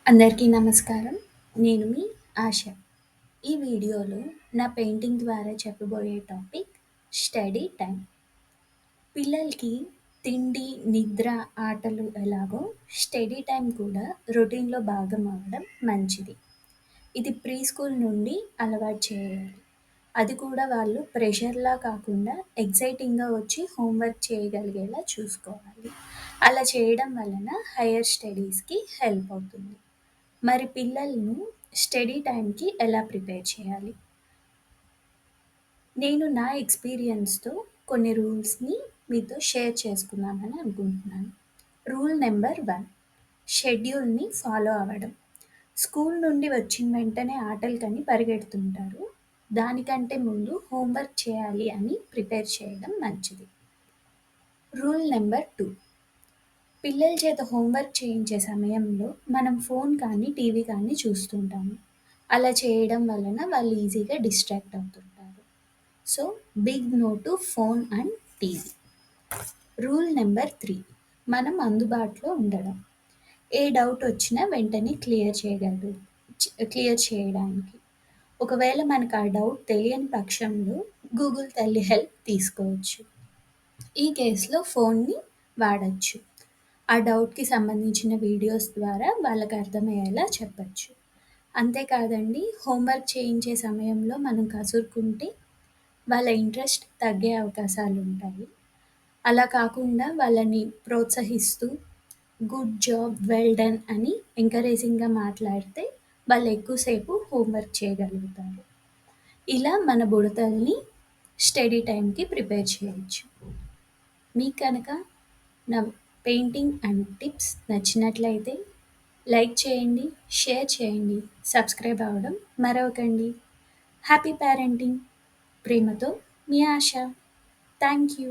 అందరికీ నమస్కారం. నేను మీ ఆశ. ఈ వీడియోలో నా పెయింటింగ్ ద్వారా చెప్పబోయే టాపిక్ స్టడీ టైం. పిల్లలకి తిండి, నిద్ర, ఆటలు ఎలాగో స్టడీ టైం కూడా రొటీన్‌లో భాగం అవ్వడం మంచిది. ఇది ప్రీ స్కూల్ నుండి అలవాటు చేయాలి. అది కూడా వాళ్ళు ప్రెషర్‌లా కాకుండా ఎక్సైటింగ్‌గా వచ్చి హోంవర్క్ చేయగలిగేలా చూసుకోవాలి. అలా చేయడం వలన హైయర్ స్టడీస్‌కి హెల్ప్ అవుతుంది. మరి పిల్లలను స్టడీ టైంకి ఎలా ప్రిపేర్ చేయాలి? నేను నా ఎక్స్‌పీరియన్స్‌తో కొన్ని రూల్స్‌ని మీతో షేర్ చేసుకుందామని అనుకుంటున్నాను. రూల్ నంబర్ 1, షెడ్యూల్‌ని ఫాలో అవ్వడం. స్కూల్ నుండి వచ్చిన వెంటనే ఆటలకని పరిగెడుతుంటారు. దానికంటే ముందు హోంవర్క్ చేయాలి అని ప్రిపేర్ చేయడం మంచిది. రూల్ నంబర్ 2, పిల్లల చేత హోంవర్క్ చేయించే సమయంలో మనం ఫోన్ కానీ, టీవీ కానీ చూస్తుంటాము. అలా చేయడం వలన వాళ్ళు ఈజీగా డిస్ట్రాక్ట్ అవుతుంటారు. So, big no to phone and TV. Rule number 3, మనం అందుబాటులో ఉండడం. ఏ డౌట్ వచ్చినా వెంటనే క్లియర్ చేయడానికి. ఒకవేళ మనకు ఆ డౌట్ తెలియని పక్షంలో గూగుల్ తల్లి హెల్ప్ తీసుకోవచ్చు. ఈ కేస్‌లో ఫోన్‌ని వాడొచ్చు. ఆ డౌట్‌కి సంబంధించిన వీడియోస్ ద్వారా వాళ్ళకి అర్థమయ్యేలా చెప్పొచ్చు. అంతేకాదండి, హోంవర్క్ చేయించే సమయంలో మనం కసురుకుంటే వాళ్ళ ఇంట్రెస్ట్ తగ్గే అవకాశాలుంటాయి. అలా కాకుండా వాళ్ళని ప్రోత్సహిస్తూ గుడ్ జాబ్, వెల్ డన్ అని ఎంకరేజింగ్‌గా మాట్లాడితే వాళ్ళు ఎక్కువ సేపు హోంవర్క్ చేయగలుగుతారు. ఇలా మన బుడతల్ని స్టడీ టైంకి ప్రిపేర్ చేయొచ్చు. మీకు కనుక నా పెయింటింగ్ అండ్ టిప్స్ నచ్చినట్లయితే లైక్ చేయండి, షేర్ చేయండి, సబ్స్క్రైబ్ అవ్వడం మరవకండి. Happy parenting. ప్రేమతో మీ ఆశ. Thank you.